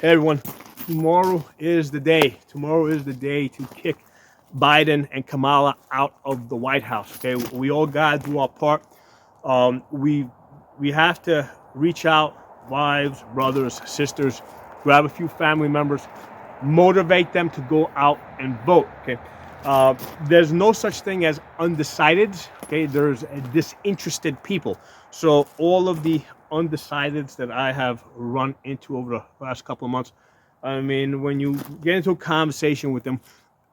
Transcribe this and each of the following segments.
Hey everyone, tomorrow is the day. Tomorrow is the day to kick Biden and Kamala out of the White House. Okay, we all gotta do our part. We have to reach out, wives, brothers, sisters, grab a few family members, motivate them to go out and vote. Okay, there's no such thing as undecided. Okay, there's disinterested people. So all of the undecideds that I have run into over the last couple of months, I mean, when you get into a conversation with them,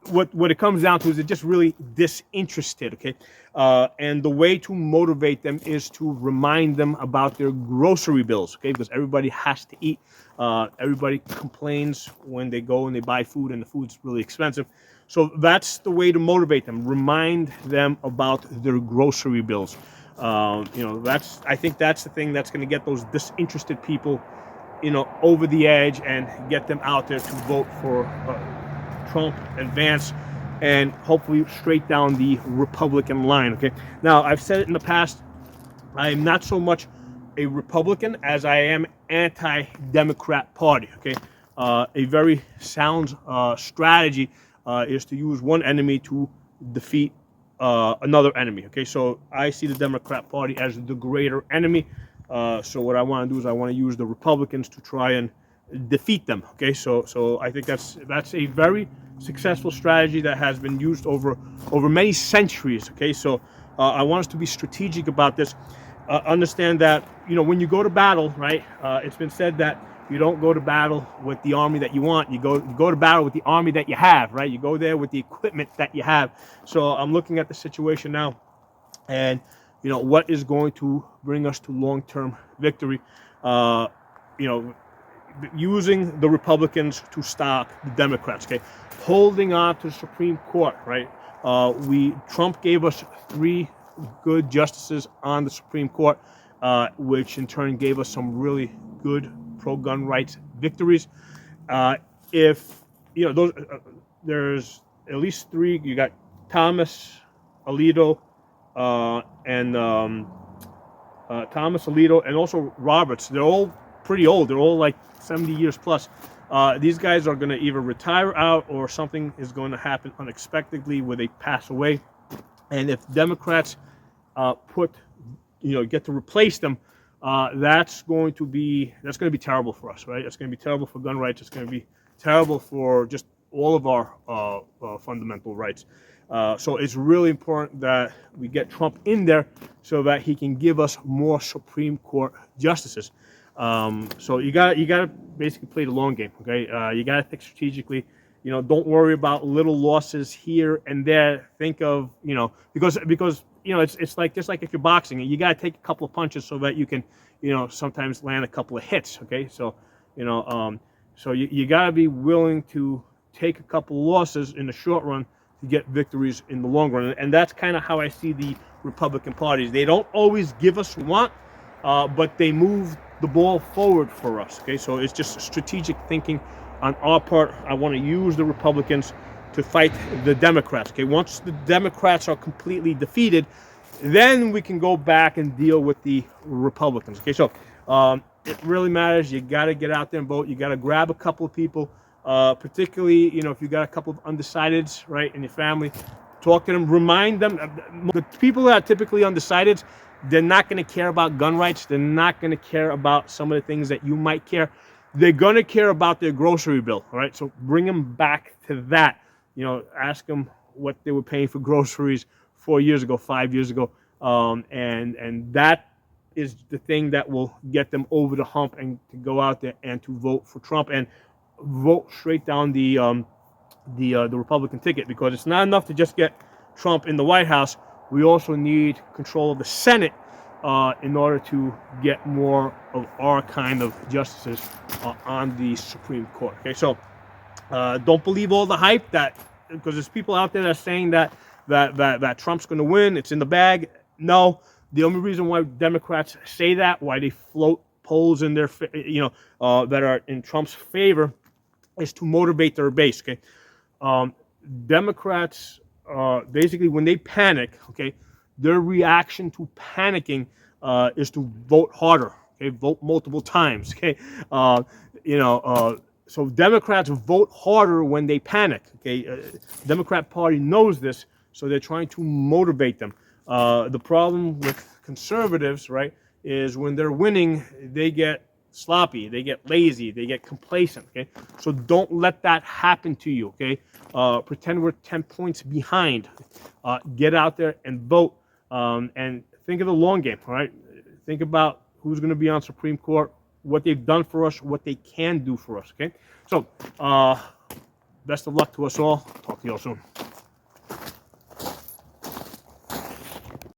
what it comes down to is they're just really disinterested. Okay, and the way to motivate them is to remind them about their grocery bills. Okay, because everybody has to eat. Everybody complains when they go and they buy food and the food's really expensive. So that's the way to motivate them. Remind them about their grocery bills. I think that's the thing that's going to get those disinterested people, over the edge and get them out there to vote for Trump and Vance, and hopefully straight down the Republican line. Okay. Now, I've said it in the past. I am not so much a Republican as I am anti-Democrat Party. Okay. A very sound strategy is to use one enemy to defeat another enemy. Okay. So I see the Democrat Party as the greater enemy. So what I want to do is I want to use the Republicans to try and defeat them. Okay, so I think that's a very successful strategy that has been used over many centuries. Okay, so I want us to be strategic about this. Understand that when you go to battle, right? It's been said that you don't go to battle with the army that you want. You go to battle with the army that you have, right? You go there with the equipment that you have. So I'm looking at the situation now, and what is going to bring us to long-term victory. Using the Republicans to stop the Democrats. Okay, holding on to the Supreme Court. Right. Trump gave us 3 good justices on the Supreme Court, which in turn gave us some really good pro-gun rights victories. If those, there's at least 3. You got Thomas, Alito, and also Roberts. They're all pretty old. They're all like 70 years plus. These guys are going to either retire out or something is going to happen unexpectedly where they pass away. And if Democrats get to replace them, that's going to be terrible for us, right? It's going to be terrible for gun rights. It's going to be terrible for just all of our fundamental rights. So it's really important that we get Trump in there so that he can give us more Supreme Court justices. So you gotta basically play the long game. Okay, you gotta think strategically. Don't worry about little losses here and there. Think of because it's like just like if you're boxing, you gotta take a couple of punches so that you can sometimes land a couple of hits. Okay, so so you gotta be willing to take a couple of losses in the short run to get victories in the long run, and that's kind of how I see the Republican parties. They don't always give us what we want, but they move the ball forward for us. Okay, so it's just strategic thinking on our part. I want to use the Republicans to fight the Democrats. Okay, once the Democrats are completely defeated, then we can go back and deal with the Republicans. Okay, so it really matters. You got to get out there and vote. You got to grab a couple of people, particularly if you got a couple of undecideds, right, in your family. Talk to them, remind them. The people that are typically undecideds, they're not going to care about gun rights. They're not going to care about some of the things that you might care. They're going to care about their grocery bill, all right? So bring them back to that. Ask them what they were paying for groceries 4 years ago, 5 years ago, and that is the thing that will get them over the hump and to go out there and to vote for Trump and vote straight down the Republican ticket, because it's not enough to just get Trump in the White House. We also need control of the Senate in order to get more of our kind of justices on the Supreme Court. Okay, so don't believe all the hype because there's people out there that are saying that Trump's going to win. It's in the bag. No, the only reason why Democrats say that, why they float polls in their that are in Trump's favor, is to motivate their base. Okay, Democrats. Basically, when they panic, okay, their reaction to panicking is to vote harder, okay, vote multiple times, okay, So Democrats vote harder when they panic. Okay, Democrat Party knows this, so they're trying to motivate them. The problem with conservatives, right, is when they're winning, they get sloppy, they get lazy, they get complacent. Okay, so don't let that happen to you. Okay, pretend we're 10 points behind. Get out there and vote, and think of the long game. All right, think about who's going to be on Supreme Court, what they've done for us, what they can do for us. Okay, so best of luck to us all. Talk to you all soon.